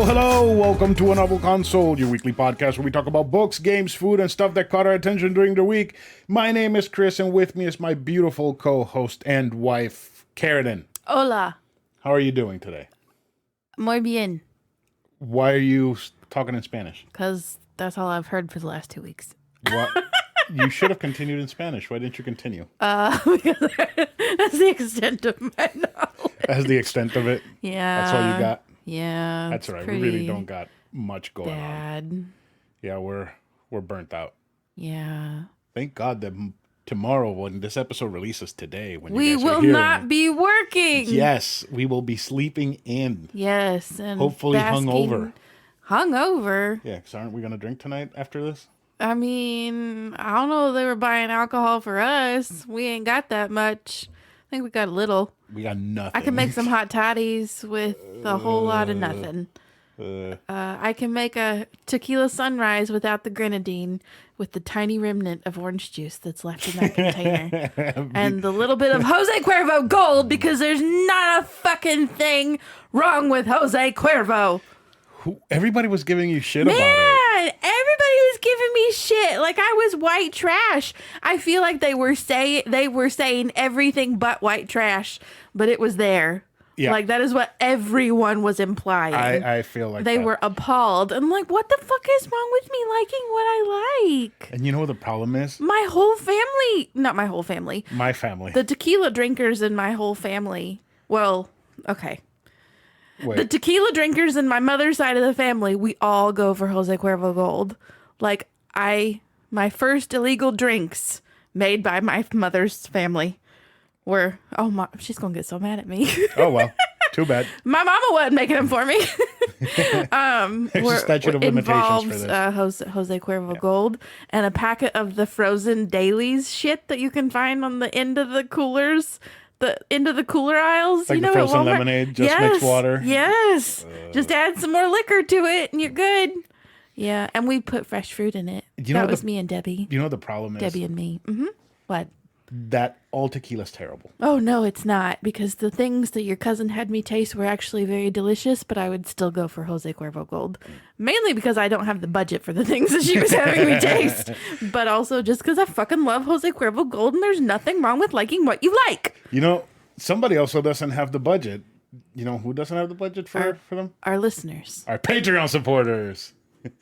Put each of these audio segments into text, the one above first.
Hello. Welcome to A Novel Console, your weekly podcast where we talk about books, games, food, and stuff that caught our attention during the week. My name is Chris, and with me is my beautiful co-host and wife, Karradyne. Hola. How are you doing today? Muy bien. Why are you talking in Spanish? Because that's all I've heard for the last 2 weeks. What? You should have continued in Spanish. Why didn't you continue? Because that's the extent of my knowledge. That's the extent of it? Yeah. That's all you got? Yeah. That's all right. We really don't got much going bad. on. Yeah, we're burnt out. Yeah. Thank God that tomorrow, when this episode releases today, when we you guys will are hearing not be working. Yes, we will be sleeping in. Yes, and hopefully hungover. Hungover? Yeah, because aren't we going to drink tonight after this? I mean, I don't know if they were buying alcohol for us. We ain't got that much. I think we got a little. We got nothing. I can make some hot toddies with a whole lot of nothing. I can make a tequila sunrise without the grenadine, with the tiny remnant of orange juice that's left in that container. And the little bit of Jose Cuervo Gold, because there's not a fucking thing wrong with Jose Cuervo. Everybody was giving you shit about it. Man, everybody was giving me shit like I was white trash. I feel like they were saying everything but white trash, but it was there. Yeah. Like, that is what everyone was implying. I feel like they were appalled. I'm like, what the fuck is wrong with me liking what I like? And you know what the problem is? My whole family, not my whole family. My family. The tequila drinkers in my whole family. Well, okay. Wait. The tequila drinkers in my mother's side of the family, we all go for Jose Cuervo Gold. Like, my first illegal drinks made by my mother's family were, she's going to get so mad at me. Oh, well, too bad. My mama wasn't making them for me. There's a statute of limitations for this. Jose Cuervo Gold and a packet of the frozen dailies shit that you can find on the end of the coolers. The end of the cooler aisles, like, you know, the frozen lemonade, just mix water. Yes, just add some more liquor to it, and you're good. Yeah, and we put fresh fruit in it. That was me and Debbie. You know what the problem is? Debbie and me. Mm-hmm. What? That all tequila's terrible. Oh no, it's not, because the things that your cousin had me taste were actually very delicious. But I would still go for Jose Cuervo Gold, mainly because I don't have the budget for the things that she was having me taste, but also just because I fucking love Jose Cuervo Gold, and there's nothing wrong with liking what you like. You know, somebody also doesn't have the budget. You know who doesn't have the budget for them? Our listeners. Our Patreon supporters.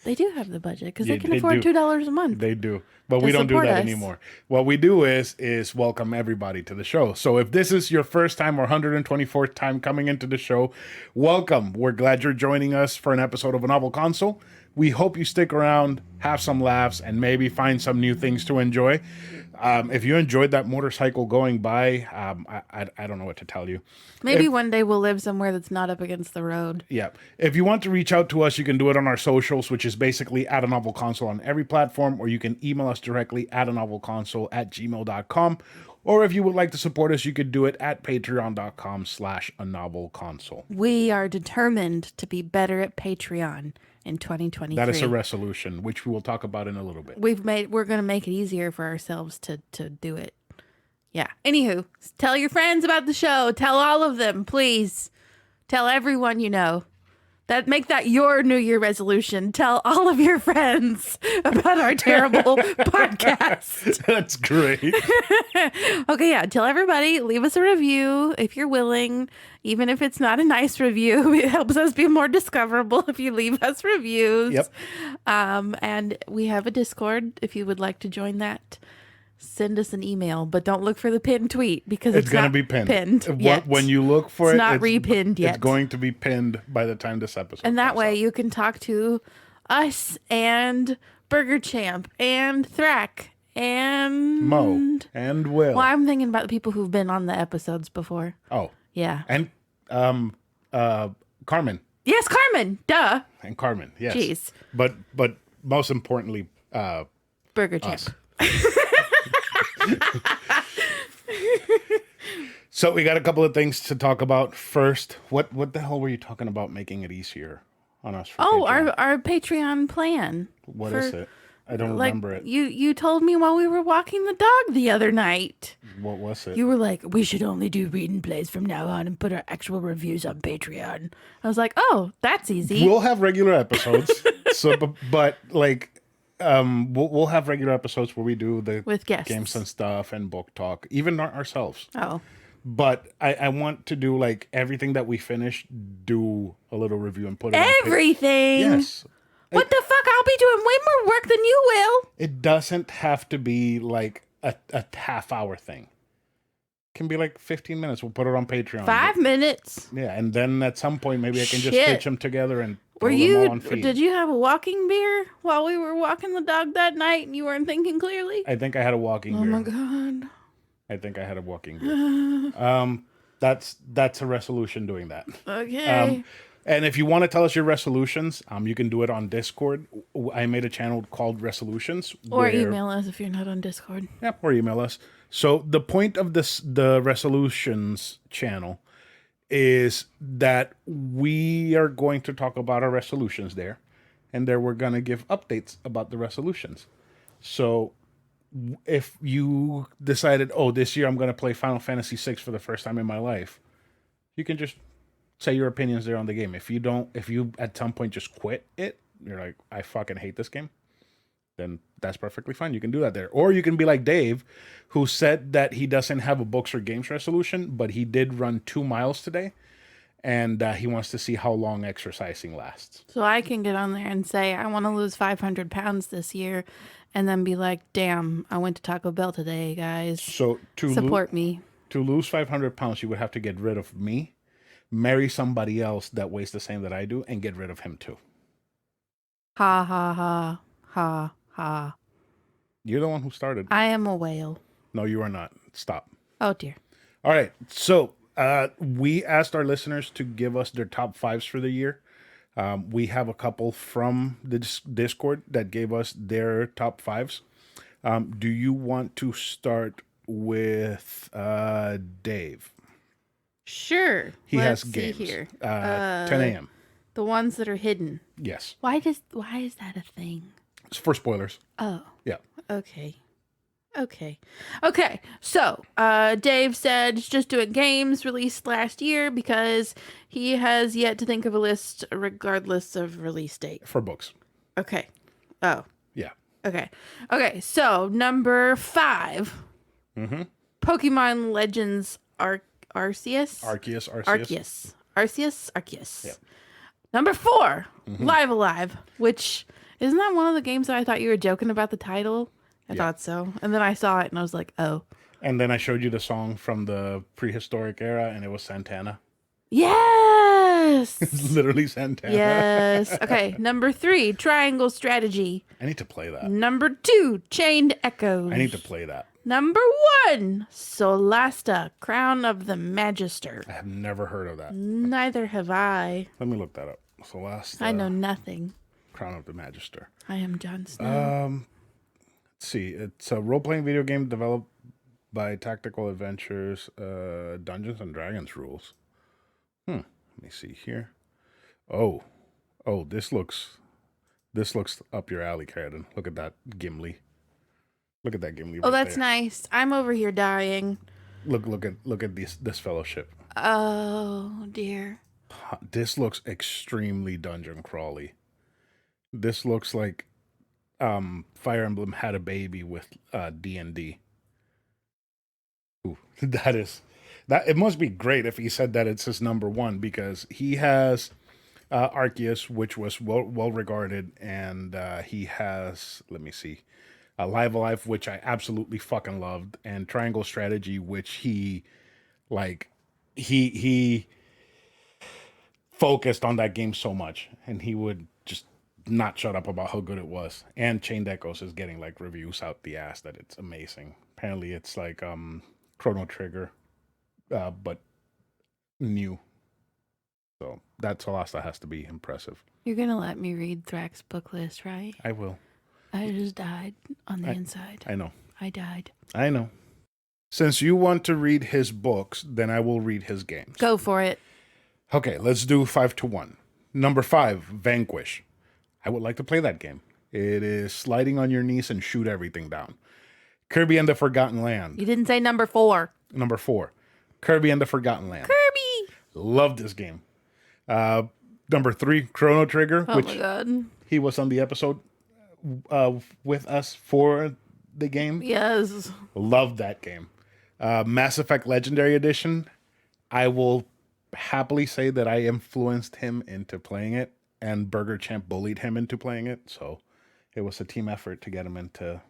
They do have the budget because they can afford $2 a month. They do. But we don't do that anymore. What we do is welcome everybody to the show. So if this is your first time or 124th time coming into the show, welcome. We're glad you're joining us for an episode of A Novel Console. We hope you stick around, have some laughs, and maybe find some new things to enjoy. If you enjoyed that motorcycle going by, I don't know what to tell you. Maybe one day we'll live somewhere that's not up against the road. Yeah. If you want to reach out to us, you can do it on our socials, which is basically at A Novel Console on every platform, or you can email us directly at anovelconsole@gmail.com. Or if you would like to support us, you could do it at patreon.com/anovelconsole. We are determined to be better at Patreon in 2023. That is a resolution, which we will talk about in a little bit. We're going to make it easier for ourselves to do it. Yeah. Anywho, tell your friends about the show. Tell all of them, please. Tell everyone you know. Make that your New Year resolution. Tell all of your friends about our terrible podcast. That's great. Okay, yeah. Tell everybody. Leave us a review if you're willing. Even if it's not a nice review, it helps us be more discoverable if you leave us reviews. Yep. And we have a Discord if you would like to join that. Send us an email, but don't look for the pinned tweet because it's going to be pinned. Yet. When you look for it's not repinned yet. It's going to be pinned by the time this episode. And that way you can talk to us and Burger Champ and Thrack and Mo and Will. Well, I'm thinking about the people who've been on the episodes before. Oh, yeah, and Carmen. Yes, Carmen. Duh. And Carmen. Yes. Jeez. But most importantly, Burger Champ. So we got a couple of things to talk about. First, what the hell were you talking about making it easier on us? Our Patreon plan. What is it? I don't remember it. You told me while we were walking the dog the other night. What was it? You were like, we should only do read and plays from now on and put our actual reviews on Patreon. I was like, oh, that's easy. We'll have regular episodes. but like, we'll have regular episodes where we do the With guests. games and stuff and book talk, even ourselves. Oh. But I want to do like everything that we finish, do a little review and put it Everything? Yes. What the fuck? I'll be doing way more work than you will. It doesn't have to be like a half-hour thing. It can be like 15 minutes. We'll put it on Patreon. 5 minutes. Yeah, and then at some point maybe I can just stitch them together and Were throw you? them all on feed. Did you have a walking beer while we were walking the dog that night and you weren't thinking clearly? I think I had a walking beer. Oh my god. I think I had a walking beer. That's a resolution doing that. Okay. And if you want to tell us your resolutions, you can do it on Discord. I made a channel called Resolutions. Or email us if you're not on Discord. Yeah, or email us. So the point of the Resolutions channel is that we are going to talk about our resolutions there. And there we're going to give updates about the resolutions. So if you decided, oh, this year I'm going to play Final Fantasy VI for the first time in my life, you can just say your opinions there on the game. If you at some point just quit it, you're like, I fucking hate this game, then that's perfectly fine. You can do that there. Or you can be like Dave, who said that he doesn't have a books or games resolution, but he did run 2 miles today, and he wants to see how long exercising lasts. So I can get on there and say, I want to lose 500 pounds this year, and then be like, damn, I went to Taco Bell today, guys. So support me. To lose 500 pounds, you would have to get rid of me, marry somebody else that weighs the same that I do, and get rid of him too. Ha, ha, ha, ha, ha. You're the one who started. I am a whale. No, you are not. Stop. Oh, dear. All right. So we asked our listeners to give us their top 5s for the year. We have a couple from the Discord that gave us their top 5s. Do you want to start with Dave? Sure. He Let's has games. see here. 10 a.m. The ones that are hidden. Yes. Why is that a thing? It's for spoilers. Oh. Yeah. Okay. So, Dave said he's just doing games released last year because he has yet to think of a list regardless of release date. For books. Okay. Oh. Yeah. Okay. So, number 5. Mm-hmm. Pokemon Legends Arceus. Yep. Number 4, Live Alive, which isn't that one of the games that I thought you were joking about the title? I thought so. And then I saw it and I was like, oh. And then I showed you the song from the prehistoric era and it was Santana. Yes. It's literally Santana. Yes. Okay. Number 3, Triangle Strategy. I need to play that. Number 2, Chained Echoes. I need to play that. Number 1, Solasta, Crown of the Magister. I have never heard of that. Neither have I. Let me look that up. Solasta. I know nothing. Crown of the Magister. I am Jon Snow. Let's see. It's a role-playing video game developed by Tactical Adventures, Dungeons and Dragons rules. Let me see here. Oh, this looks up your alley, Karradyne. Look at that Gimli. Look at that Gimli. Oh, that's nice. I'm over here dying. Look at this fellowship. Oh dear. This looks extremely dungeon crawly. This looks like Fire Emblem had a baby with D&D. Ooh, that it must be great if he said that it's his number 1 because he has Arceus, which was well regarded, and he has, let me see, Live Alive, which I absolutely fucking loved, and Triangle Strategy, which he focused on that game so much, and he would just not shut up about how good it was. And Chained Echoes is getting like reviews out the ass that it's amazing. Apparently it's like Chrono Trigger, but new. So that Solasta has to be impressive. You're gonna let me read Thrax's book list, right? I will. I just died on the inside. I know. I died. I know. Since you want to read his books, then I will read his games. Go for it. Okay, let's do 5 to 1. Number 5, Vanquish. I would like to play that game. It is sliding on your knees and shoot everything down. Kirby and the Forgotten Land. You didn't say number 4. Number 4, Kirby and the Forgotten Land. Kirby. Love this game. Number 3, Chrono Trigger, Oh which my god. he was on the episode with us for the game. Yes. Love that game. Mass Effect Legendary Edition. I will happily say that I influenced him into playing it, and Burger Champ bullied him into playing it. So it was a team effort to get him into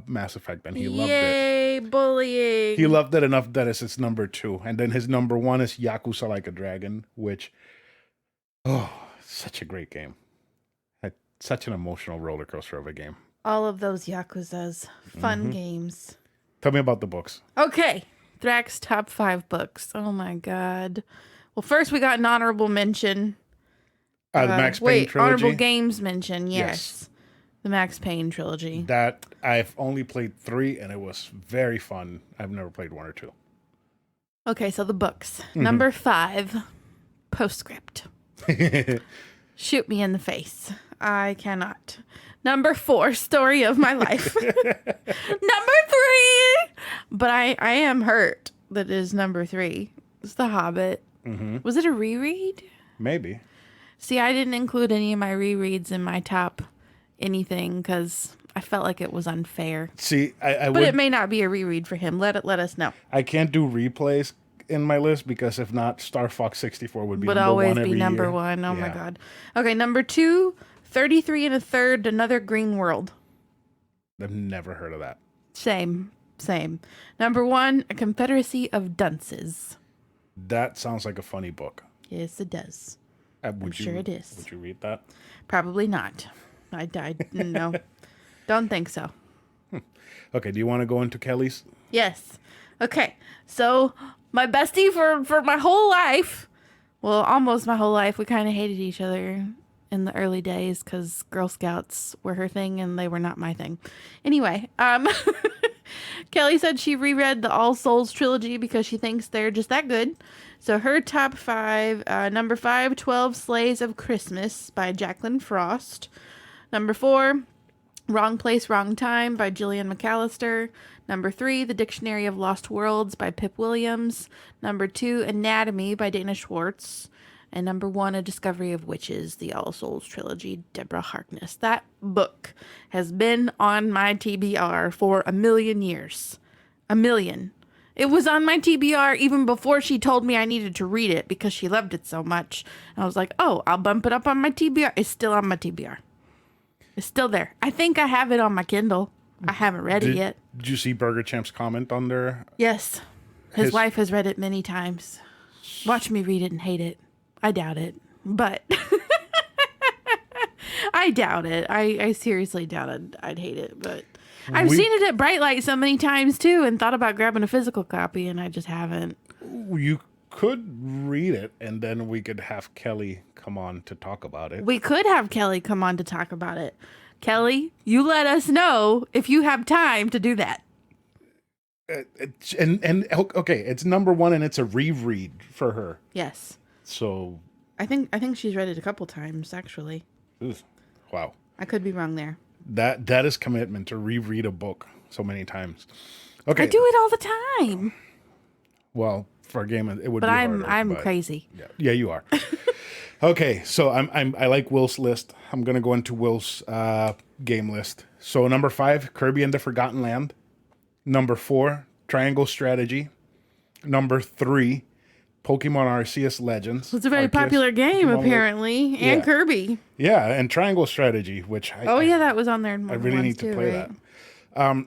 Mass Effect, and he loved it. Yay, bullying. He loved it enough that it's his number 2. And then his number 1 is Yakuza Like a Dragon, which, such a great game. Such an emotional roller coaster of a game. All of those Yakuzas. Fun games. Tell me about the books. Okay. Thrax's top 5 books. Oh my god. Well, first we got an honorable mention. The Max Payne trilogy. Honorable games mention. Yes. The Max Payne trilogy. That I've only played 3, and it was very fun. I've never played 1 or 2. Okay, so the books. Number 5, Postscript. Shoot me in the face. I cannot. Number 4, Story of My Life. Number 3. But I am hurt that is number 3. It's The Hobbit. Was it a reread? Maybe. See, I didn't include any of my rereads in my top anything because I felt like it was unfair. See, but it may not be a reread for him. Let us know. I can't do replays in my list because if not, Star Fox 64 would be number 1 every year. Would always be number 1. Oh my god. Okay, number 2, 33 and a Third, Another Green World. I've never heard of that. Same. Number 1, A Confederacy of Dunces. That sounds like a funny book. Yes, it does. I'm sure it is. Would you read that? Probably not. I no. Don't think so. Okay, do you want to go into Kelly's? Yes. Okay, so my bestie for my whole life, well, almost my whole life, we kind of hated each other in the early days because Girl Scouts were her thing and they were not my thing. Anyway, Kelly said she reread the All Souls trilogy because she thinks they're just that good. So her top 5, number 5, 12 Slaves of Christmas by Jacqueline Frost. Number 4, Wrong Place, Wrong Time by Gillian McAllister. Number 3, The Dictionary of Lost Worlds by Pip Williams. Number 2, Anatomy by Dana Schwartz. And number 1, A Discovery of Witches, the All Souls trilogy, Deborah Harkness. That book has been on my TBR for a million years. A million. It was on my TBR even before she told me I needed to read it because she loved it so much. And I was like, oh, I'll bump it up on my TBR. It's still on my TBR. It's still there. I think I have it on my Kindle. I haven't read it yet. Did you see Burger Champ's comment on there? Yes. His wife has read it many times. Watch me read it and hate it. I doubt it. But I doubt it. I seriously doubt it. I'd hate it. But I've seen it at Bright Light so many times too and thought about grabbing a physical copy and I just haven't. You could read it and then we could have Kelly come on to talk about it. We could have Kelly come on to talk about it. Kelly, you let us know if you have time to do that. Okay, it's number 1 and it's a reread for her. Yes. So I think she's read it a couple times actually. Wow. I could be wrong there. That is commitment to reread a book so many times. Okay. I do it all the time. Well, for a game it would but be harder. I'm crazy. Yeah, you are. Okay, so I like Will's list. I'm gonna go into Will's game list. So number 5, Kirby and the Forgotten Land. Number 4, Triangle Strategy. Number 3, Pokemon Arceus Legends. It's a very popular game, Pokemon apparently, and Kirby. Yeah, and Triangle Strategy, which that was on there. I really need to play that.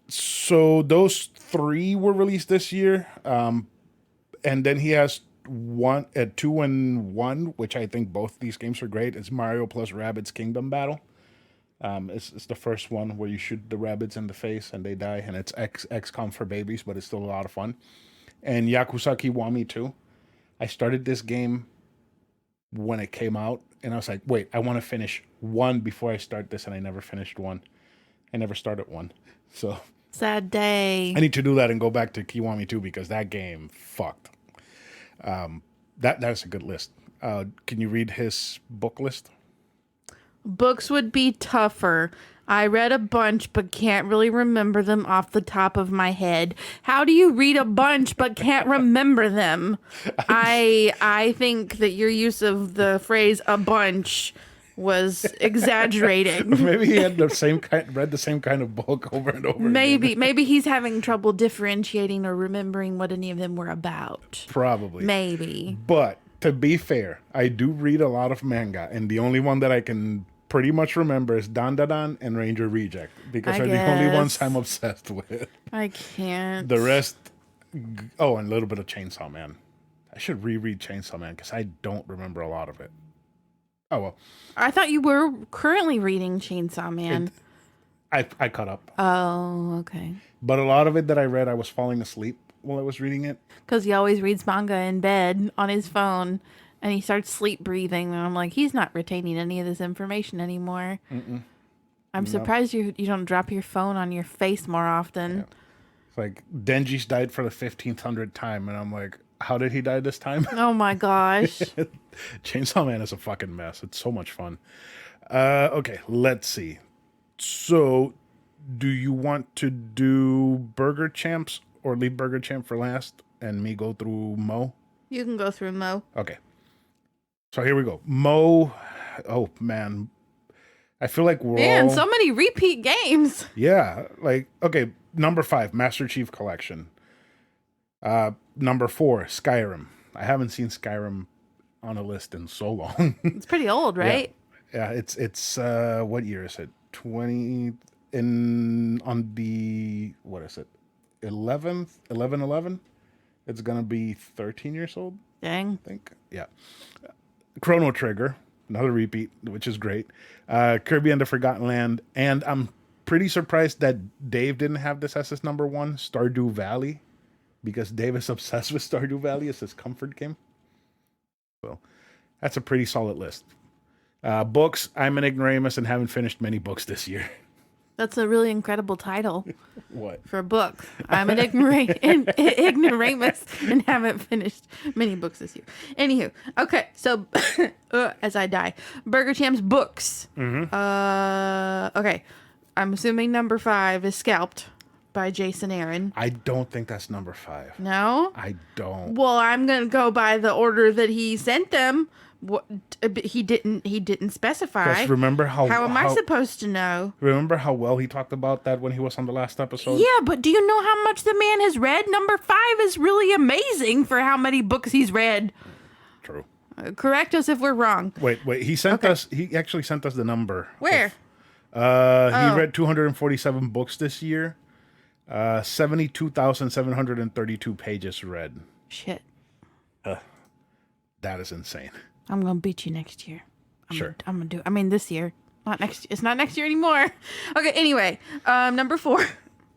So those 3 were released this year, and then he has 2 and 1, which I think both these games are great. It's Mario plus Rabbids Kingdom Battle. It's the first one where you shoot the rabbits in the face and they die, and it's XCOM for babies, but it's still a lot of fun. And Yakuza Kiwami 2. I started this game when it came out, and I was like, wait, I want to finish 1 before I start this, and I never finished 1. I never started 1. So sad day. I need to do that and go back to Kiwami 2 because that game fucked. That's a good list. Can you read his book list? Books would be tougher. I read a bunch but can't really remember them off the top of my head. How do you read a bunch but can't remember them? I think that your use of the phrase "a bunch" was exaggerating. Maybe he had read the same kind of book over and over again. Maybe he's having trouble differentiating or remembering what any of them were about. Probably. Maybe. But to be fair, I do read a lot of manga, and the only one that I can pretty much remember is Dandadan and Ranger Reject, because they're the only ones I'm obsessed with. I can't. The rest, and a little bit of Chainsaw Man. I should reread Chainsaw Man because I don't remember a lot of it. Oh well. I thought you were currently reading Chainsaw Man. I caught up. Oh, okay. But a lot of it that I read, I was falling asleep while I was reading it. Because he always reads manga in bed on his phone, and he starts sleep breathing, and I'm like, he's not retaining any of this information anymore. I'm surprised you don't drop your phone on your face more often. Yeah. It's like Denji's died for the 1500th time, and I'm like, how did he die this time? Oh my gosh. Chainsaw Man is a fucking mess. It's so much fun. Okay, let's see. So, do you want to do Burger Champs or leave Burger Champ for last and me go through Mo? You can go through Mo. Okay. So here we go. Mo. Oh, man. I feel like we're all... so many repeat games. Yeah. Like, okay, number 5, Master Chief Collection. Number 4, Skyrim. I haven't seen Skyrim on a list in so long. It's pretty old, right? Yeah, it's what year is it? 20 in on the what is it? 11/11. It's gonna be 13 years old. Dang. I think. Yeah. Chrono Trigger, another repeat, which is great. Kirby and the Forgotten Land, and I'm pretty surprised that Dave didn't have this as his number 1, Stardew Valley, because Dave is obsessed with Stardew Valley as his comfort game. So that's a pretty solid list. Books, I'm an ignoramus and haven't finished many books this year. That's a really incredible title. What? For a book. I'm an ignoramus and haven't finished many books this year. Anywho, okay, so as I die, Burger Champ's books. Okay, I'm assuming number 5 is Scalped by Jason Aaron. I don't think that's number 5. No? I don't. Well, I'm going to go by the order that he sent them. What he didn't specify. Just remember how am I supposed to know? Remember how well he talked about that when he was on the last episode? Yeah, but do you know how much the man has read? Number 5 is really amazing for how many books he's read. True. Correct us if we're wrong. Wait. He sent us. He actually sent us the number. Where? He read 247 books this year. 72,732 pages read. Shit. That is insane. I'm gonna beat you next year. Sure. I'm gonna do it. I mean, this year. Not next. It's not next year anymore. Okay. Anyway, number 4,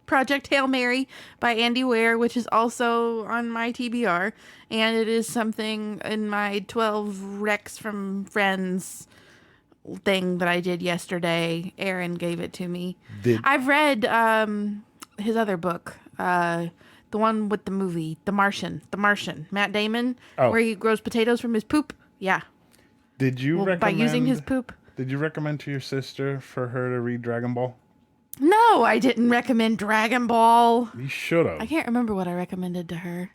Project Hail Mary by Andy Weir, which is also on my TBR, and it is something in my 12 Recs from Friends thing that I did yesterday. Aaron gave it to me. I've read his other book, the one with the movie, The Martian, Matt Damon, where he grows potatoes from his poop. Yeah. Did you recommend... By using his poop. Did you recommend to your sister for her to read Dragon Ball? No, I didn't recommend Dragon Ball. You should have. I can't remember what I recommended to her.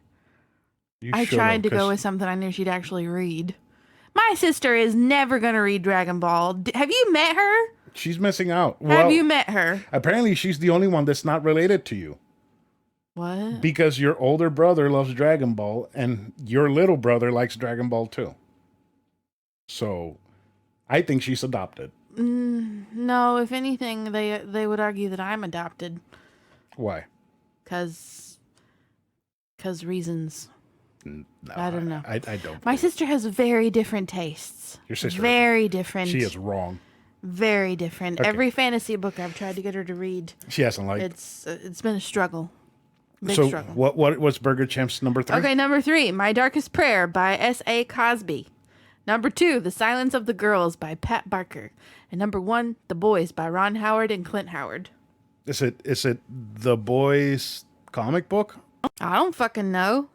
I tried to go with something I knew she'd actually read. My sister is never going to read Dragon Ball. Have you met her? She's missing out. Have you met her? Apparently, she's the only one that's not related to you. What? Because your older brother loves Dragon Ball, and your little brother likes Dragon Ball too. So, I think she's adopted. No, if anything, they would argue that I'm adopted. Why? Because reasons. No, I don't know. I don't. My sister has very different tastes. Your sister. Very different. She is wrong. Very different. Okay. Every fantasy book I've tried to get her to read, she hasn't liked. It's been a struggle. Big so struggle. What was Burger Champ's number 3? Okay, number 3, My Darkest Prayer by S.A. Cosby. Number 2, The Silence of the Girls by Pat Barker. And number 1, The Boys by Ron Howard and Clint Howard. Is it The Boys comic book? I don't fucking know.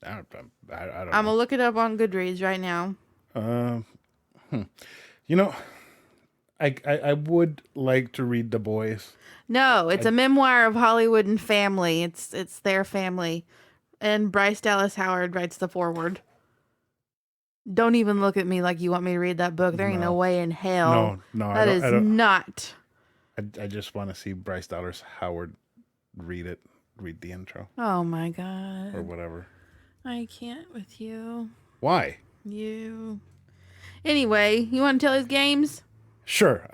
I don't know. I'm gonna look it up on Goodreads right now. You know, I would like to read The Boys. No, it's a memoir of Hollywood and family. It's their family. And Bryce Dallas Howard writes the foreword. Don't even look at me like you want me to read that book. There ain't no way in hell. No, That is not. I just want to see Bryce Dallas Howard read the intro. Oh my God. Or whatever. I can't with you. Why? You. Anyway, you want to tell his games? Sure.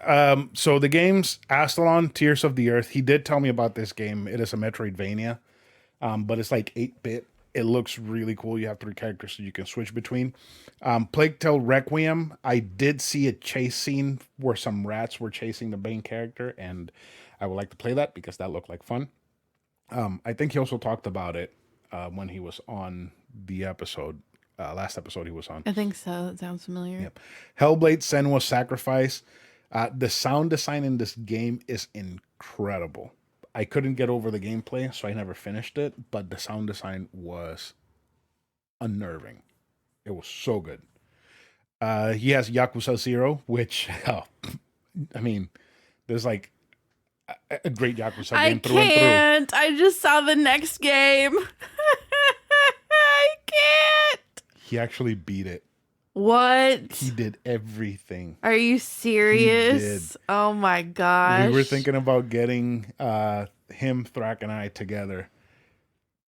So the game's Astalon, Tears of the Earth. He did tell me about this game. It is a Metroidvania, but it's like 8-bit. It looks really cool. You have 3 characters so you can switch between. Plague Tale Requiem. I did see a chase scene where some rats were chasing the main character, and I would like to play that because that looked like fun. I think he also talked about it when he was on the episode. Last episode he was on. I think so. That sounds familiar. Yep. Hellblade: Senua's Sacrifice. The sound design in this game is incredible. I couldn't get over the gameplay, so I never finished it, but the sound design was unnerving. It was so good. He has Yakuza 0, which, I mean, there's like a great Yakuza game through and through. I just saw the next game. I can't. He actually beat it. What? He did everything. Are you serious? He did. Oh my gosh. We were thinking about getting him, Thrak, and I together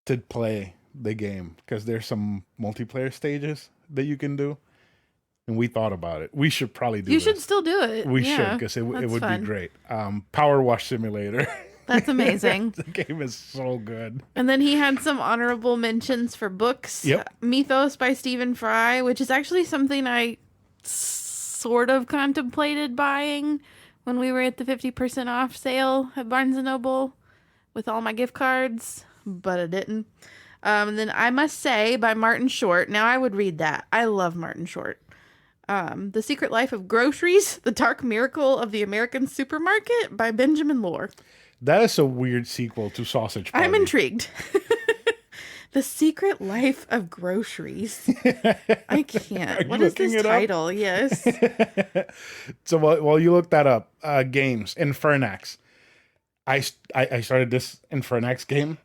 to play the game because there's some multiplayer stages that you can do. And we thought about it. We should probably do You this. should still do it. We should because it would be great. Power Wash Simulator. That's amazing. The game is so good. And then he had some honorable mentions for books. Yep. Mythos by Stephen Fry, which is actually something I sort of contemplated buying when we were at the 50% off sale at Barnes & Noble with all my gift cards, but I didn't. And then I Must Say by Martin Short. Now I would read that. I love Martin Short. The Secret Life of Groceries, The Dark Miracle of the American Supermarket by Benjamin Lohr. That is a weird sequel to Sausage Party. I'm intrigued. The Secret Life of Groceries. I can't. What is this title? Up? Yes. So while you look that up, games, Infernax. I started this Infernax game,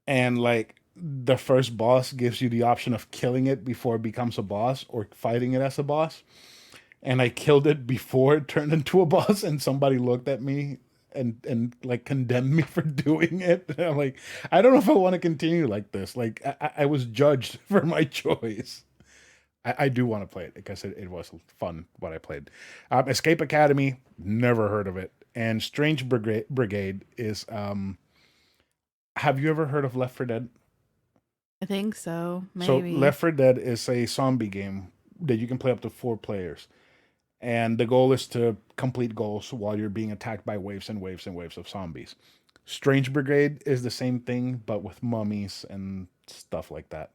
and like the first boss gives you the option of killing it before it becomes a boss or fighting it as a boss. And I killed it before it turned into a boss, and somebody looked at me and like condemned me for doing it. And I'm like, I don't know if I want to continue like this. Like I was judged for my choice. I do want to play it because it was fun what I played. Escape Academy, never heard of it. And Strange Brigade is have you ever heard of Left 4 Dead? I think so. Maybe. So Left 4 Dead is a zombie game that you can play up to 4 players. And the goal is to complete goals while you're being attacked by waves and waves and waves of zombies. Strange Brigade is the same thing, but with mummies and stuff like that.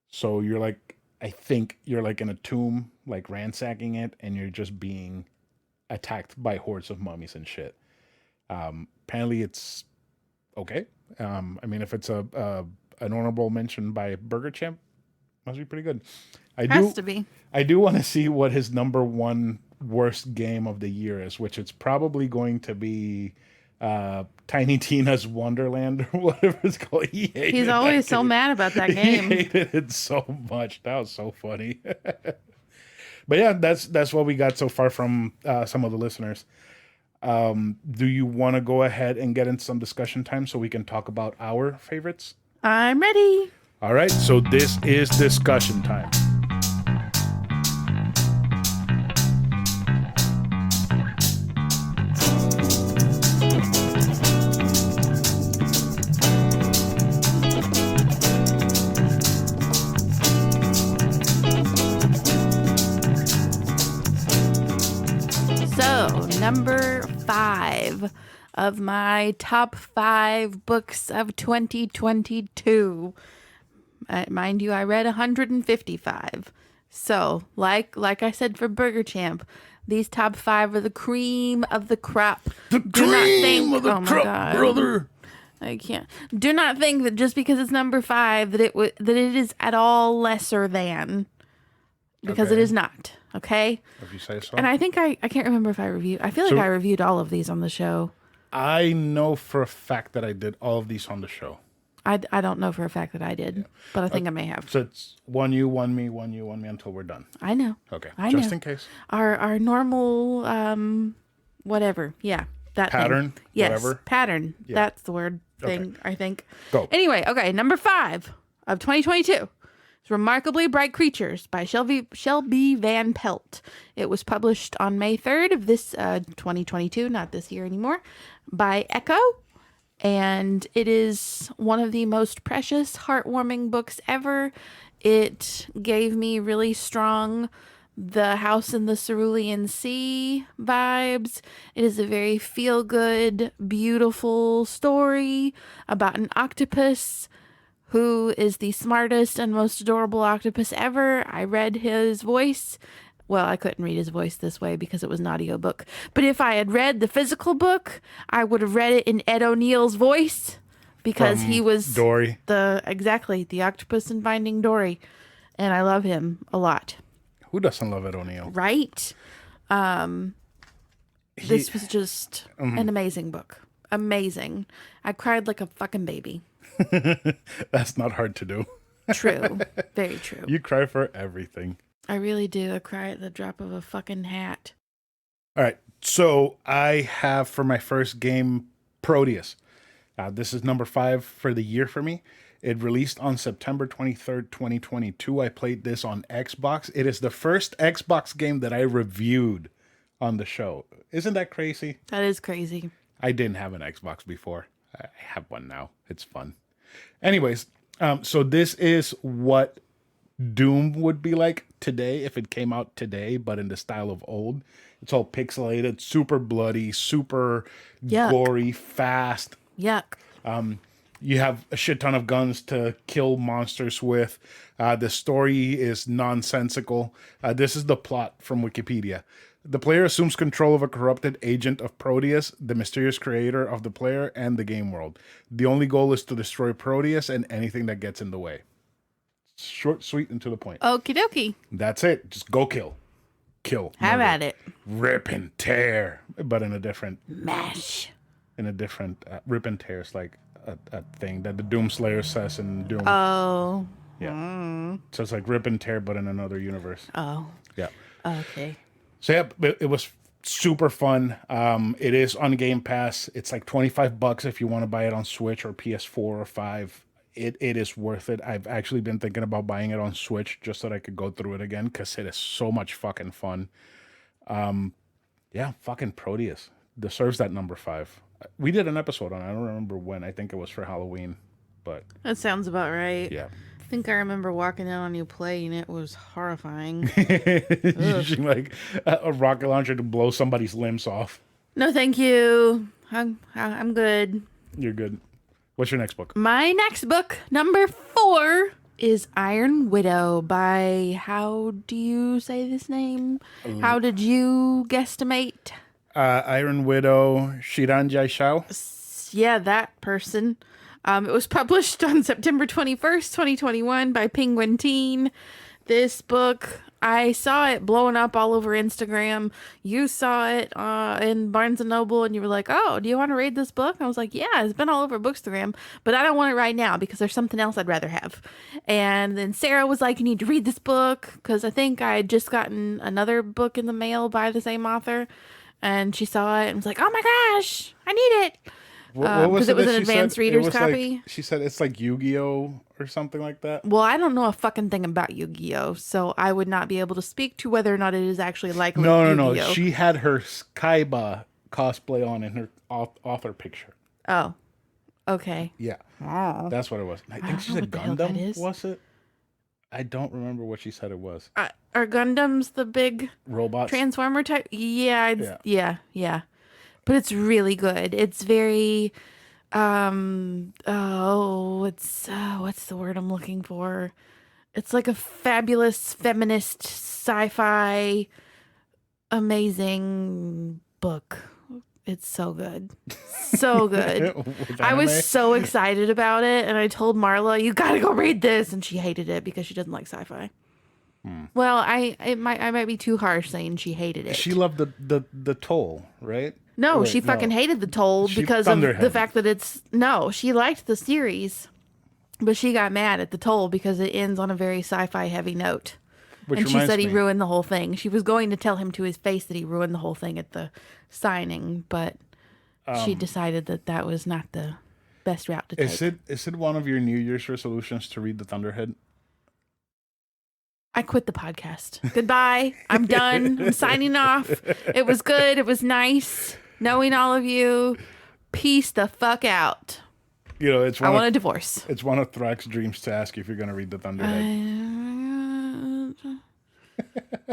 So you're like, I think you're like in a tomb, like ransacking it, and you're just being attacked by hordes of mummies and shit. Apparently it's okay. I mean, if it's an honorable mention by Burger Champ, must be pretty good. Has to be. I do want to see what his number 1 worst game of the year is, which it's probably going to be Tiny Tina's Wonderland or whatever it's called. He's always so mad about that game. He hated it so much. That was so funny. But yeah, that's what we got so far from some of the listeners. Do you want to go ahead and get into some discussion time so we can talk about our favorites? I'm ready. All right, so this is discussion time. Number 5 of my top 5 books of 2022. Mind you, I read 155. So, like I said for Burger Champ, these top 5 are the cream of the crop. The cream of the crop, brother. I can't. Do not think that just because it's number 5 that it is at all lesser than. because it is not. Okay. If you say so. And I think I can't remember if I reviewed. I feel like I reviewed all of these on the show. I know for a fact that I did all of these on the show. I don't know for a fact that I did, but I think I may have. So it's one you, one me, one you, one me until we're done. I know. Okay. I Just know. in case. Our normal whatever. Yeah. That pattern. Thing. Yes. Whatever. Pattern. Yeah. That's the word thing, I think. Go. Anyway, okay, number 5 of 2022. It's Remarkably Bright Creatures by Shelby Van Pelt. It was published on May 3rd of this 2022, not this year anymore, by Echo. And it is one of the most precious, heartwarming books ever. It gave me really strong The House in the Cerulean Sea vibes. It is a very feel-good, beautiful story about an octopus who is the smartest and most adorable octopus ever. I read his voice. Well, I couldn't read his voice this way because it was an audiobook. But if I had read the physical book, I would have read it in Ed O'Neill's voice because he was Dory. the octopus in Finding Dory. And I love him a lot. Who doesn't love Ed O'Neill? Right? This was just an amazing book. Amazing. I cried like a fucking baby. That's not hard to do. True. Very true. You cry for everything. I really do. I cry at the drop of a fucking hat. All right. So I have for my first game Proteus. This is number 5 for the year for me. It released on September 23rd, 2022. I played this on Xbox. It is the first Xbox game that I reviewed on the show. Isn't that crazy? That is crazy. I didn't have an Xbox before. I have one now. It's fun. Anyways, so this is what Doom would be like today if it came out today, but in the style of old. It's all pixelated, super bloody, super gory, fast. Yuck. You have a shit ton of guns to kill monsters with. The story is nonsensical. This is the plot from Wikipedia. The player assumes control of a corrupted agent of Proteus, the mysterious creator of the player and the game world. The only goal is to destroy Proteus and anything that gets in the way. Short, sweet, and to the point. Okie dokie. That's it. Just go kill. Kill. Have at it. Rip and tear. But in a different... Mash. In a different... rip and tear is like a thing that the Doomslayer says in Doom. Oh. Yeah. So it's like rip and tear, but in another universe. Oh. Yeah. Okay. So yeah, it was super fun. It is on Game Pass. It's like $25 if you want to buy it on Switch or PS4 or 5. It is worth it. I've actually been thinking about buying it on Switch just so that I could go through it again because it is so much fucking fun. Yeah, fucking Proteus deserves that number 5. We did an episode on it. I don't remember when. I think it was for Halloween, but that sounds about right. Yeah. I think I remember walking in on you playing. It was horrifying. Using like a rocket launcher to blow somebody's limbs off. No, thank you. I'm good. You're good. What's your next book? My next book, number 4, is Iron Widow by, how do you say this name? How did you guesstimate? Iron Widow, Shiranjai Shao. Yeah, that person. It was published on September 21st, 2021 by Penguin Teen. This book, I saw it blowing up all over Instagram. You saw it in Barnes & Noble, and you were like, oh, do you want to read this book? I was like, yeah, it's been all over Bookstagram, but I don't want it right now because there's something else I'd rather have. And then Sarah was like, you need to read this book because I think I had just gotten another book in the mail by the same author. And she saw it and was like, oh my gosh, I need it. Because it was an advanced reader's copy. Like, she said it's like Yu-Gi-Oh! Or something like that. Well, I don't know a fucking thing about Yu-Gi-Oh! So I would not be able to speak to whether or not it is actually like Yu-Gi-Oh! No. She had her Kaiba cosplay on in her author picture. Oh, okay. Yeah. Oh. That's what it was. I think she said Gundam, was it? I don't remember what she said it was. Are Gundams the big robots? Transformer type? Yeah. But it's really good. It's very, what's the word I'm looking for? It's like a fabulous feminist sci-fi amazing book. It's so good. So good. I was so excited about it, and I told Marla, you gotta go read this, and she hated it because she doesn't like sci-fi. Well, I might be too harsh saying she hated it. She loved the toll, right? No, Wait, she fucking hated the toll She because of the Thunderhead. fact that she liked the series, but she got mad at the toll because it ends on a very sci-fi heavy note. Which And she reminds said he me, ruined the whole thing. She was going to tell him to his face that he ruined the whole thing at the signing, but she decided that was not the best route to take. is it one of your New Year's resolutions to read the Thunderhead? I quit the podcast. Goodbye. I'm done. I'm signing off. It was good. It was nice knowing all of you. Peace the fuck out. You know, I want a divorce. It's one of Thrax's dreams to ask if you're going to read the Thunderhead.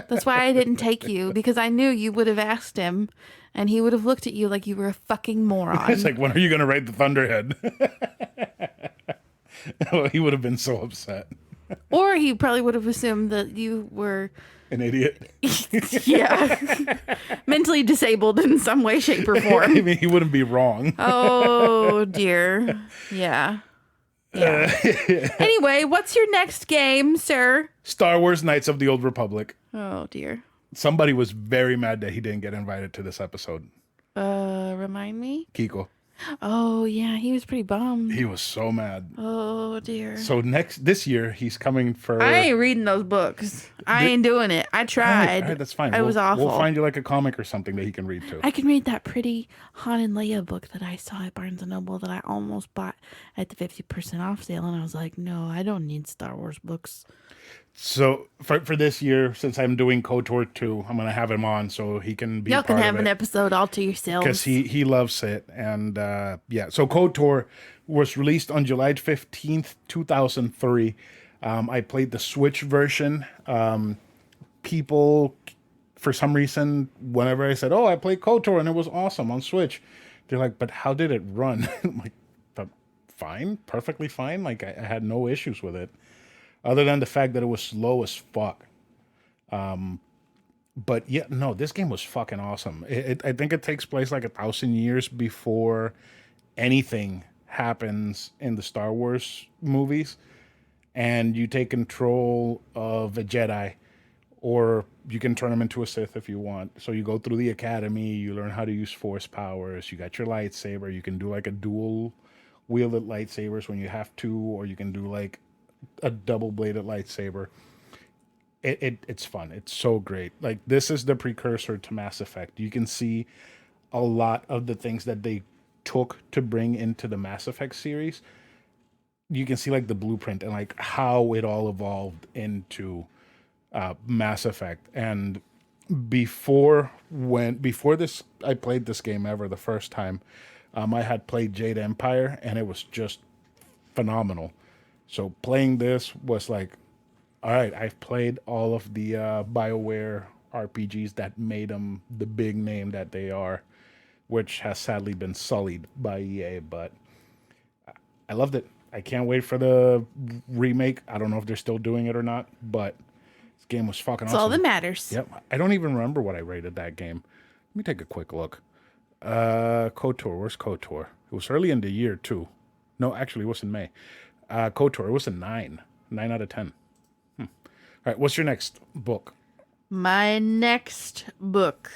That's why I didn't take you, because I knew you would have asked him and he would have looked at you like you were a fucking moron. It's like, when are you going to write the Thunderhead? Well, he would have been so upset. Or he probably would have assumed that you were an idiot. Yeah. Mentally disabled in some way, shape, or form. I mean, he wouldn't be wrong. Oh, dear. Yeah. Yeah. Anyway, what's your next game, sir? Star Wars Knights of the Old Republic. Oh, dear. Somebody was very mad that he didn't get invited to this episode. Remind me? Kiko. Oh, yeah, he was pretty bummed. He was so mad. Oh, dear. So this year, he's coming for... I ain't reading those books. I ain't doing it. I tried. All right, that's fine. It was awful. We'll find you like a comic or something that he can read too. I can read that pretty Han and Leia book that I saw at Barnes & Noble that I almost bought at the 50% off sale. And I was like, no, I don't need Star Wars books. So for this year, since I'm doing KOTOR 2, I'm going to have him on so he can be Y'all part can have of an it. episode all to yourselves. Because he loves it. And yeah, so KOTOR was released on July 15th, 2003. I played the Switch version. People, for some reason, whenever I said, oh, I played KOTOR and it was awesome on Switch, they're like, but how did it run? I'm like, but fine, perfectly fine. Like, I had no issues with it. Other than the fact that it was slow as fuck. But yeah, no, this game was fucking awesome. I think it takes place like 1,000 years before anything happens in the Star Wars movies. And you take control of a Jedi, or you can turn them into a Sith if you want. So you go through the academy, you learn how to use Force powers, you got your lightsaber, you can do like a dual wielded lightsabers when you have to, or you can do like a double-bladed lightsaber. It's fun. It's so great. Like, this is the precursor to Mass Effect. You can see a lot of the things that they took to bring into the Mass Effect series. You can see like the blueprint and like how it all evolved into Mass Effect. And before this, I played this game ever the first time. I had played Jade Empire, and it was just phenomenal. So playing this was like, all right, I've played all of the BioWare RPGs that made them the big name that they are, which has sadly been sullied by EA, but I loved it. I can't wait for the remake. I don't know if they're still doing it or not, but this game was fucking awesome. That's all that matters. Yep. I don't even remember what I rated that game. Let me take a quick look. KOTOR, where's KOTOR? It was early in the year, too. No, actually, it was in May. KOTOR, it was a 9 out of 10. All right, what's your next book? My next book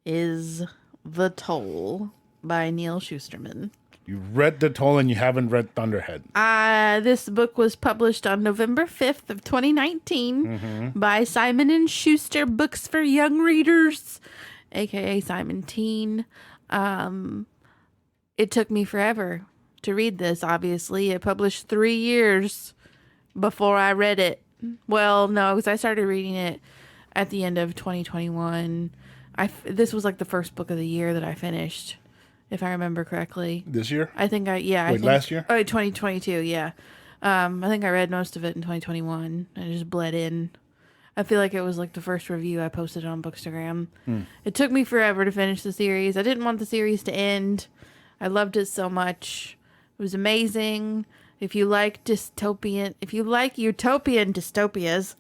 is The Toll by Neil Shusterman. You read The Toll and you haven't read Thunderhead. This book was published on November 5th of 2019 by Simon & Schuster Books for Young Readers, a.k.a. Simon Teen. It took me forever to read this, obviously. It published 3 years before I read it. Well, no, because I started reading it at the end of 2021. This was like the first book of the year that I finished, if I remember correctly. This year? I think last year? Oh, 2022, yeah. I think I read most of it in 2021. I just bled in. I feel like it was like the first review I posted on Bookstagram. It took me forever to finish the series. I didn't want the series to end. I loved it so much. It was amazing. If you like utopian dystopias,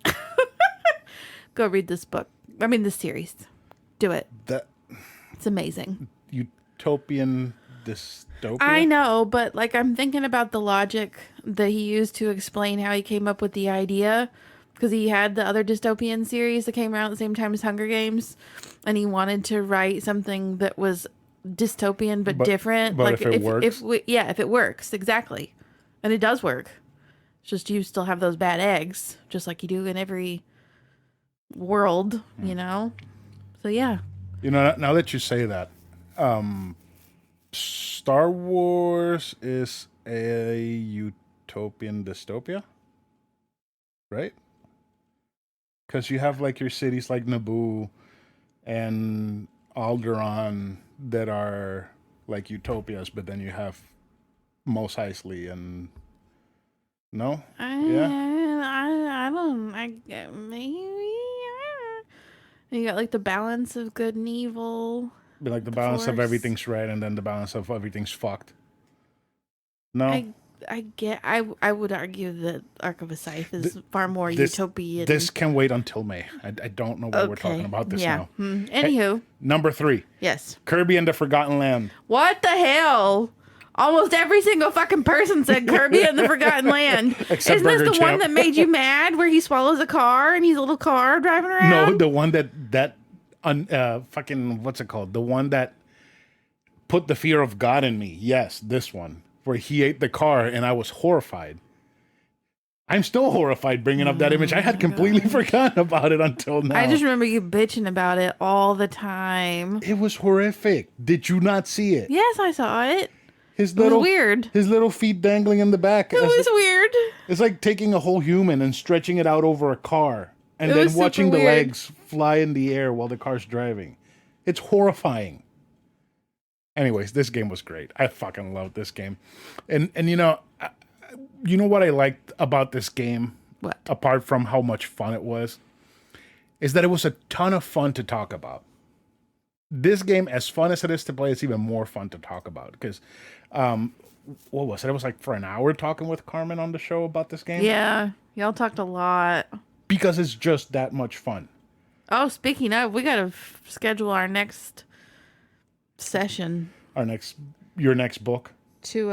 go read this book. I mean, this series. Do it. It's amazing. Utopian dystopia? I know, but like I'm thinking about the logic that he used to explain how he came up with the idea. because he had the other dystopian series that came out at the same time as Hunger Games, and he wanted to write something that was dystopian but different. But like if it works, if it works, exactly, and it does work. It's just you still have those bad eggs, just like you do in every world, you know. So yeah. You know, now that you say that, Star Wars is a utopian dystopia, right? Because you have like your cities like Naboo and Alderaan that are like utopias, but then you have Mos Eisley and no, I don't. Maybe. You got like the balance of good and evil. but like the balance of everything's right and then the balance of everything's fucked. No, I would argue that Ark of a Scythe is far more utopian. This can wait until May. I don't know why we're talking about this now. Anywho, number 3. Yes. Kirby and the Forgotten Land. What the hell? Almost every single fucking person said Kirby and the Forgotten Land. Except Isn't Burger this the Champ. one that made you mad, where he swallows a car and he's a little car driving around? No, the one that fucking, what's it called? The one that put the fear of God in me. Yes, this one. Where he ate the car and I was horrified. I'm still horrified bringing up that image. I had completely forgotten about it until now. I just remember you bitching about it all the time. It was horrific. Did you not see it? Yes, I saw it. It was weird. His little feet dangling in the back. It was weird. It's like taking a whole human and stretching it out over a car and then watching the legs fly in the air while the car's driving. It's horrifying. Anyways, this game was great. I fucking loved this game. And you know what I liked about this game? What? Apart from how much fun it was, is that it was a ton of fun to talk about. This game, as fun as it is to play, it's even more fun to talk about. Because, what was it? It was like for an hour talking with Carmen on the show about this game. Yeah, y'all talked a lot. Because it's just that much fun. Oh, speaking of, we got to schedule our next session. Your next book? To,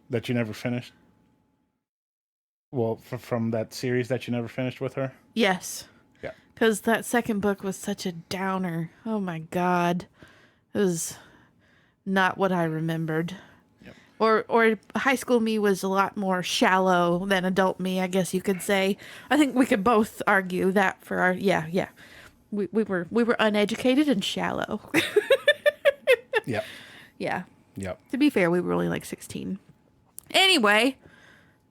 that you never finished? Well, from that series that you never finished with her? Yes. Yeah. Because that second book was such a downer. Oh my God. It was not what I remembered. Yep. Or high school me was a lot more shallow than adult me, I guess you could say. I think we could both argue that for our, yeah. We were uneducated and shallow. Yep. Yeah. Yep. To be fair, we were only like 16. Anyway,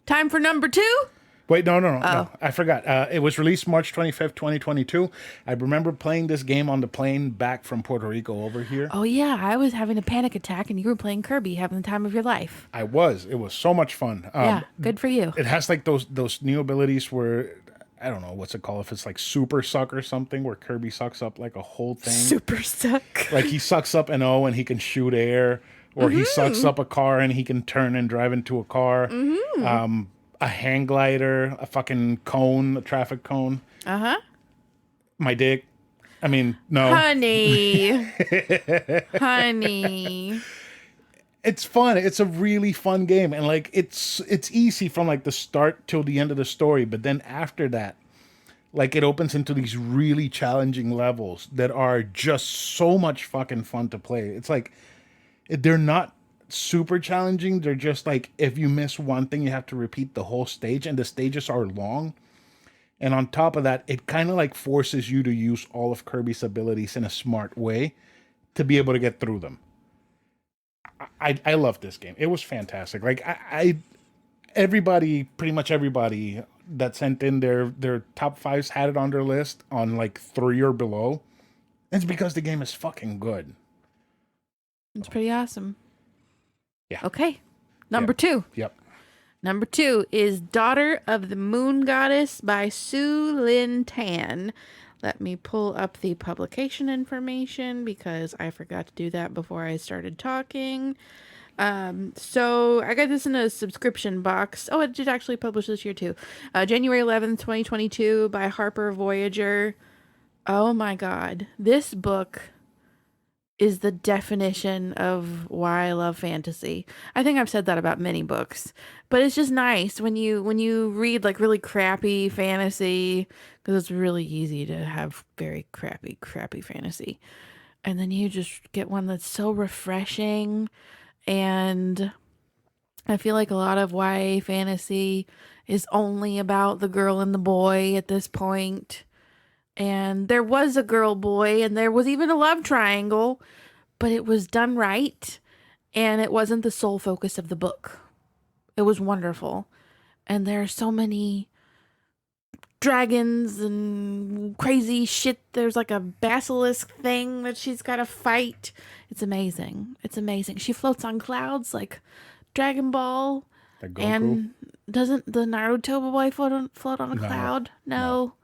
time for number 2? Wait, no. I forgot. It was released March 25th, 2022. I remember playing this game on the plane back from Puerto Rico over here. Oh, yeah. I was having a panic attack and you were playing Kirby, having the time of your life. I was. It was so much fun. Yeah, good for you. It has like those new abilities where, I don't know what's it called, if it's like super suck or something, where Kirby sucks up like a whole thing. Super suck. Like he sucks up an O and he can shoot air, or he sucks up a car and he can turn and drive into a car. A hang glider, a fucking cone, a traffic cone. Uh-huh. My dick. I mean, no. Honey. Honey. It's fun. It's a really fun game. And like it's easy from like the start till the end of the story. But then after that, like it opens into these really challenging levels that are just so much fucking fun to play. It's like they're not super challenging. They're just like, if you miss one thing, you have to repeat the whole stage, and the stages are long. And on top of that, it kind of like forces you to use all of Kirby's abilities in a smart way to be able to get through them. I love this game. It was fantastic. Like pretty much everybody that sent in their top 5s had it on their list on like 3 or below. It's because the game is fucking good. It's pretty awesome. Yeah. Okay. Number 2. Yep. Number 2 is Daughter of the Moon Goddess by Su Lin Tan. Let me pull up the publication information because I forgot to do that before I started talking. So I got this in a subscription box. Oh, it did actually publish this year too. January 11th, 2022 by Harper Voyager. Oh my God. This book is the definition of why I love fantasy. I think I've said that about many books, but it's just nice when you read like really crappy fantasy, because it's really easy to have very crappy fantasy. And then you just get one that's so refreshing. And I feel like a lot of YA fantasy is only about the girl and the boy at this point. And there was a girl boy, and there was even a love triangle, but it was done right. And it wasn't the sole focus of the book. It was wonderful. And there are so many dragons and crazy shit. There's like a basilisk thing that she's got to fight. It's amazing. It's amazing. She floats on clouds like Dragon Ball. Like Goku? And doesn't the Naruto boy float on a cloud? No.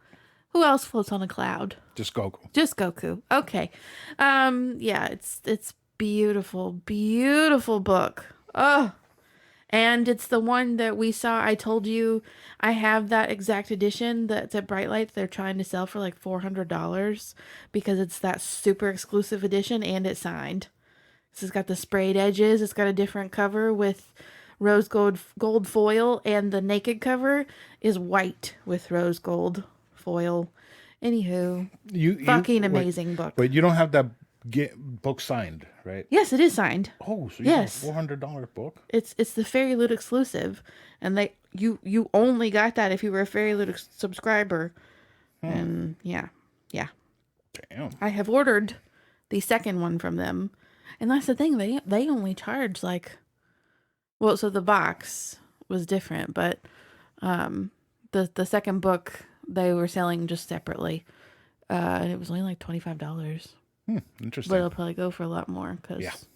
Who else floats on a cloud? Just Goku. Just Goku. Okay. Yeah, it's beautiful, beautiful book. Oh. And it's the one that we saw. I told you I have that exact edition that's at Bright Light. They're trying to sell for like $400 because it's that super exclusive edition and it's signed. So it's got the sprayed edges. It's got a different cover with rose gold foil, and the naked cover is white with rose gold foil. Anywho, fucking amazing book. But you don't have that book signed, right? Yes, it is signed. Oh, so you have a $400 book? It's the Fairy Loot exclusive, and you only got that if you were a Fairy Loot subscriber. And yeah. Damn. I have ordered the second one from them, and that's the thing. They only charge like, well, so the box was different, but the second book they were selling just separately, and it was only like $25. Interesting. But it'll probably go for a lot more because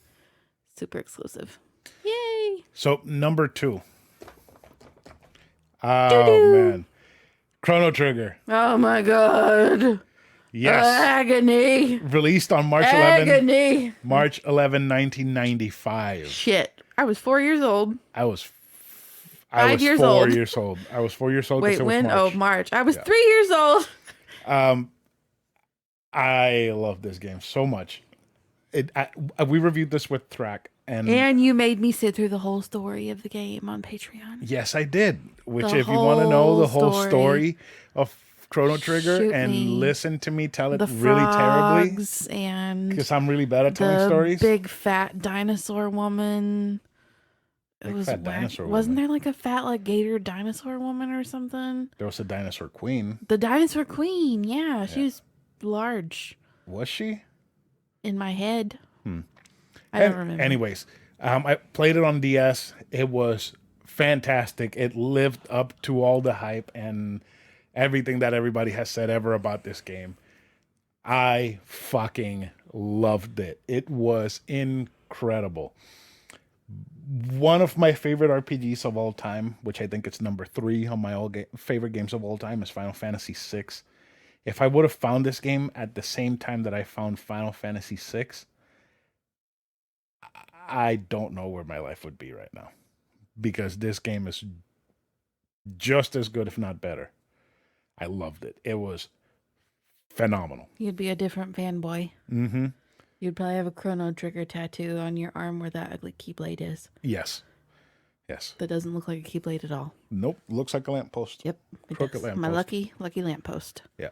super exclusive. Yay! So number 2. Oh man, Chrono Trigger. Oh my god! Yes. Agony. Released on March 11, 1995. Shit, I was 4 years old. I was 5 years 4 old. years old. I was 4 years old. Wait, when? March. Oh, March. I was 3 years old. I love this game so much. We reviewed this with Thrak, and you made me sit through the whole story of the game on Patreon. Yes, I did. Which, if you want to know the whole story of Chrono Trigger listen to me tell it really terribly, and because I'm really bad at telling stories. Big fat dinosaur woman. It was wasn't there like a fat like gator dinosaur woman or something? There was a dinosaur queen. The dinosaur queen, yeah. She was large. Was she? In my head. I don't remember. Anyways, I played it on DS. It was fantastic. It lived up to all the hype and everything that everybody has said ever about this game. I fucking loved it. It was incredible. One of my favorite RPGs of all time, which I think it's number 3 on my favorite games of all time, is Final Fantasy VI. If I would have found this game at the same time that I found Final Fantasy VI, I don't know where my life would be right now. Because this game is just as good, if not better. I loved it. It was phenomenal. You'd be a different fanboy. Mm-hmm. You'd probably have a Chrono Trigger tattoo on your arm where that ugly Keyblade is. Yes. That doesn't look like a Keyblade at all. Nope. Looks like a lamppost. Yep. Crooked lamppost. My lucky lamppost. Yeah.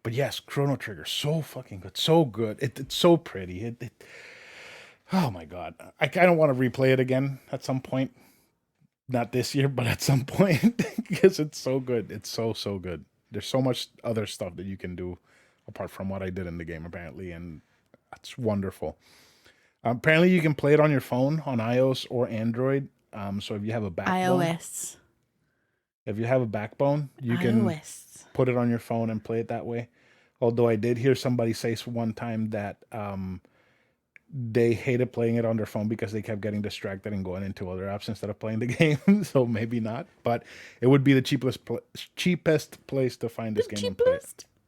But yes, Chrono Trigger, so fucking good. So good. It's so pretty. Oh my God. I kind of want to replay it again at some point. Not this year, but at some point. Because it's so good. It's so good. There's so much other stuff that you can do apart from what I did in the game, apparently. And that's wonderful. Apparently, you can play it on your phone, on iOS or Android. So if you have a backbone, if you have a backbone, you can put it on your phone and play it that way. Although I did hear somebody say one time that they hated playing it on their phone because they kept getting distracted and going into other apps instead of playing the game. So maybe not, but it would be the cheapest place to find this game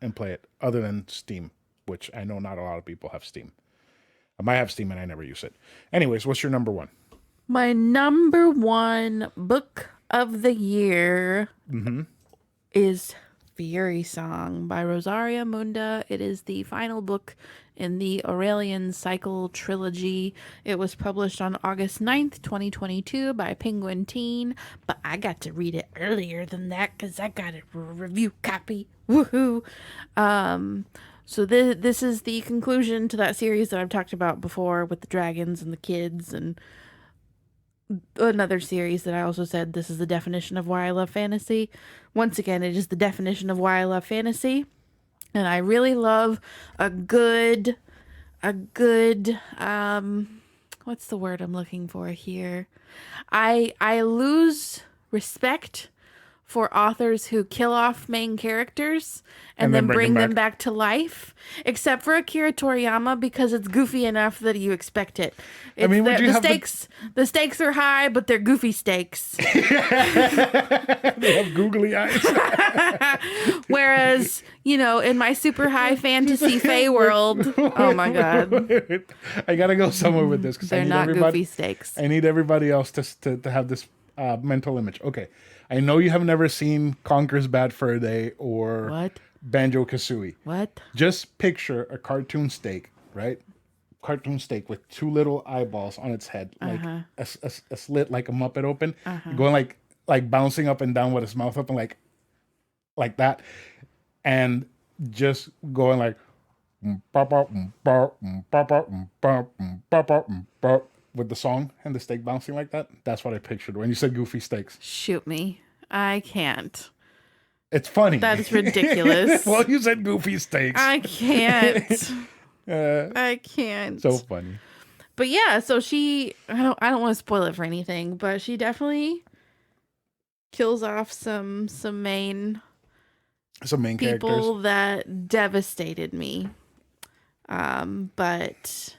and play it, other than Steam, which I know not a lot of people have Steam. I might have Steam and I never use it. Anyways, what's your number 1? My number 1 book of the year is Fury Song by Rosaria Munda. It is the final book in the Aurelian Cycle trilogy. It was published on August 9th, 2022 by Penguin Teen, but I got to read it earlier than that because I got a review copy. Woohoo! So this is the conclusion to that series that I've talked about before with the dragons and the kids, and another series that I also said this is the definition of why I love fantasy. Once again, it is the definition of why I love fantasy. And I really love a good what's the word I'm looking for here? I lose respect for authors who kill off main characters and then bring them back to life, except for Akira Toriyama, because it's goofy enough that you expect it. It's the stakes are high, but they're goofy stakes. They have googly eyes. Whereas, in my super high fantasy Fae world, oh my god, I gotta go somewhere with this because they're not goofy stakes. I need everybody else to have this mental image. Okay. I know you have never seen Conker's Bad Fur Day or What? Banjo-Kazooie. What? Just picture a cartoon steak, right? Cartoon steak with two little eyeballs on its head, like a slit like a Muppet open, going like bouncing up and down with its mouth open, like that, and just going like with the song and the steak bouncing like that. That's what I pictured when you said goofy steaks. Shoot me. I can't. It's funny. That's ridiculous. Well, you said goofy steaks. I can't. I can't. So funny. But yeah, so I don't want to spoil it for anything, but she definitely kills off some main people characters that devastated me. But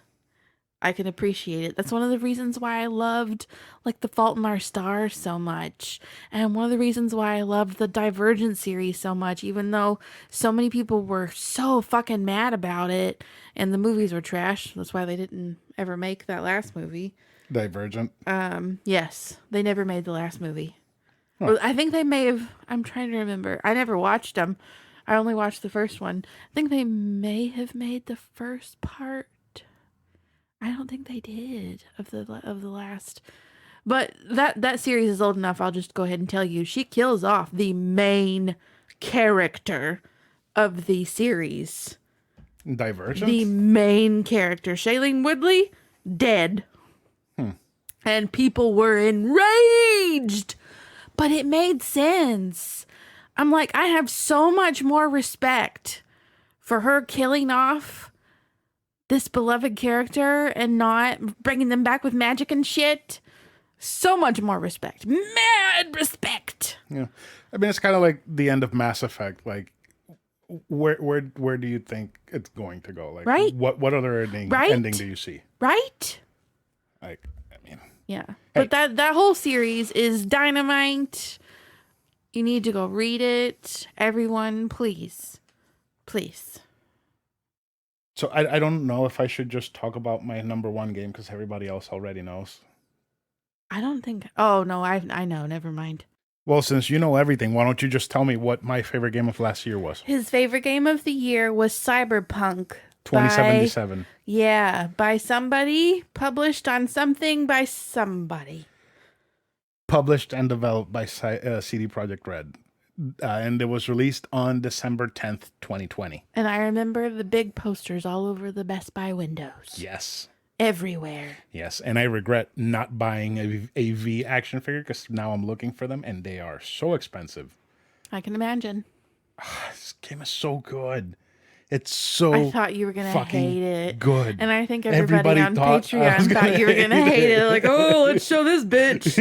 I can appreciate it. That's one of the reasons why I loved The Fault in Our Stars so much. And one of the reasons why I loved the Divergent series so much, even though so many people were so fucking mad about it and the movies were trash. That's why they didn't ever make that last movie. Divergent? Yes. They never made the last movie. Huh. Well, I think they may have. I'm trying to remember. I never watched them. I only watched the first one. I think they may have made the first part. I don't think they did of the last, but that series is old enough. I'll just go ahead and tell you, she kills off the main character of the series. Divergent? The main character, Shailene Woodley, dead. And people were enraged, but it made sense. I'm like, I have so much more respect for her killing off this beloved character and not bringing them back with magic and shit. So much more respect. Mad respect. Yeah. I mean, it's kind of like the end of Mass Effect. Like, where do you think it's going to go? Like, right? What other ending do you see? Right? Like, I mean. Yeah. Hey. But that whole series is dynamite. You need to go read it. Everyone, please. Please. So I don't know if I should just talk about my number one game because everybody else already knows. I don't think. Oh, no, I know. Never mind. Well, since you know everything, why don't you just tell me what my favorite game of last year was? His favorite game of the year was Cyberpunk. 2077. By somebody. Published on something by somebody. Published and developed by CD Projekt Red. And it was released on December 10th, 2020. And I remember the big posters all over the Best Buy windows. Yes. Everywhere. Yes. And I regret not buying a V action figure because now I'm looking for them and they are so expensive. I can imagine. This game is so good. It's so I thought you were going to hate it. Good. And I think everybody on Patreon thought you were going to hate it. Like, oh, let's show this bitch.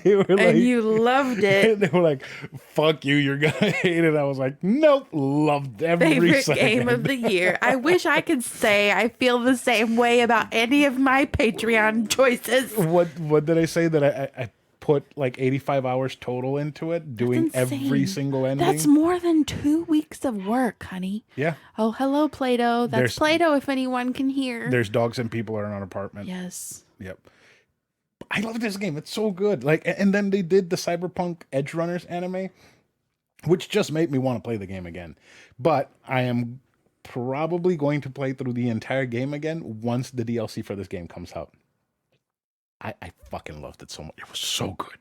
They were and you loved it. They were like, fuck you, you're going to hate it. I was like, nope, loved every favorite second. Game of the year. I wish I could say I feel the same way about any of my Patreon choices. What did I say that I put like 85 hours total into it, doing every single ending? That's more than 2 weeks of work, honey. Yeah. Oh, hello, Play-Doh. That's Play-Doh if anyone can hear. There's dogs and people are in an apartment. Yes. Yep. I love this game. It's so good. Like, and then they did the Cyberpunk Edge Runners anime, which just made me want to play the game again. But I am probably going to play through the entire game again once the DLC for this game comes out. I fucking loved it so much. It was so good.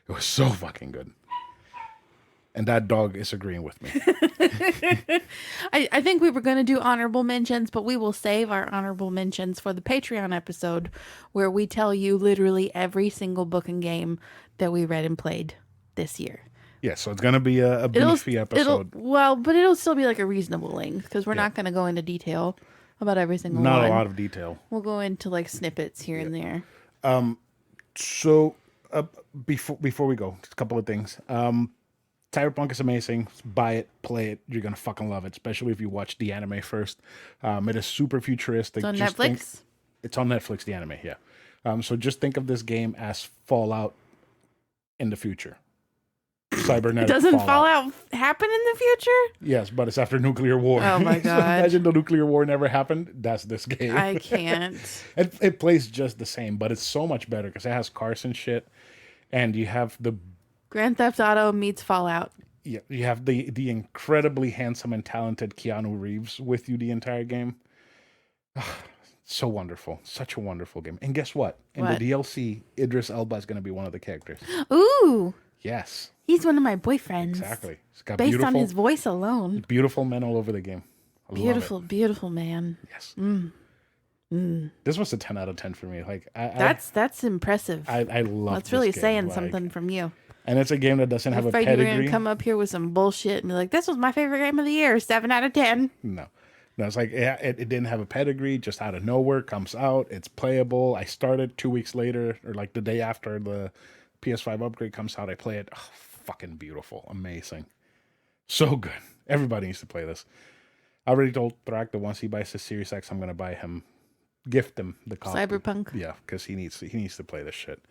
It was so fucking good. And that dog is agreeing with me. I think we were going to do honorable mentions, but we will save our honorable mentions for the Patreon episode where we tell you literally every single book and game that we read and played this year. Yeah, so it's going to be a beefy episode. But it'll still be like a reasonable length because we're not going to go into detail about every single one. Not a lot of detail. We'll go into like snippets here and there. So before we go, just a couple of things. Cyberpunk is amazing. Buy it, play it. You're gonna fucking love it, especially if you watch the anime first. It is super futuristic. It's on Netflix. It's on Netflix. The anime, yeah. So just think of this game as Fallout in the future. Cybernetic. Doesn't Fallout happen in the future? Yes, but it's after nuclear war. Oh my god! So imagine the nuclear war never happened. That's this game. I can't. It plays just the same, but it's so much better because it has cars and shit, and you have the Grand Theft Auto meets Fallout. Yeah, you have the incredibly handsome and talented Keanu Reeves with you the entire game. So wonderful. Such a wonderful game. And guess what? In the DLC, Idris Elba is going to be one of the characters. Ooh. Yes. He's one of my boyfriends. Exactly. He's got based on his voice alone. Beautiful men all over the game. Beautiful man. Yes. This was a 10 out of 10 for me. Like that's impressive. I love That's really game. saying something from you. And it's a game that doesn't have a pedigree. You're gonna come up here with some bullshit and be like, "This was my favorite game of the year, 7 out of 10." No, it's like it didn't have a pedigree. Just out of nowhere comes out. It's playable. I started 2 weeks later, or like the day after the PS5 upgrade comes out. I play it. Oh, fucking beautiful, amazing, so good. Everybody needs to play this. I already told Thrak that once he buys his Series X, I'm gonna buy him, gift him the copy. Cyberpunk. Yeah, because he needs to play this shit.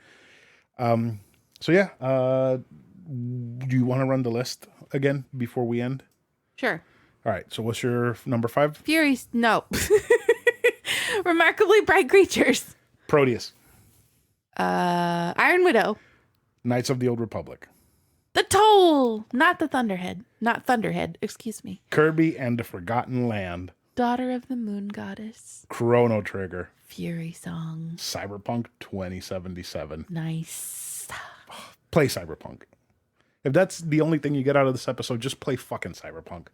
So yeah, do you want to run the list again before we end? Sure. All right. So what's your number 5? Furies. No. Remarkably Bright Creatures. Proteus. Iron Widow. Knights of the Old Republic. The Toll. Not the Thunderhead. Not Thunderhead. Excuse me. Kirby and the Forgotten Land. Daughter of the Moon Goddess. Chrono Trigger. Fury Song. Cyberpunk 2077. Nice. Play Cyberpunk. If that's the only thing you get out of this episode, just play fucking Cyberpunk.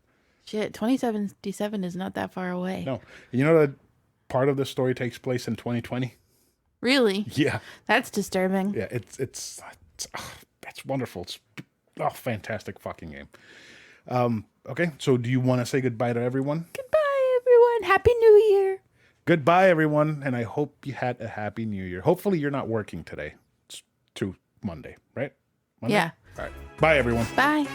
Shit, 2077 is not that far away. No. You know that part of the story takes place in 2020? Really? Yeah. That's disturbing. Yeah, it's wonderful. It's fantastic fucking game. Okay, so do you want to say goodbye to everyone? Goodbye, everyone. Happy New Year. Goodbye, everyone, and I hope you had a happy New Year. Hopefully you're not working today. It's to Monday, right? Monday? Yeah. All right. Bye, everyone. Bye.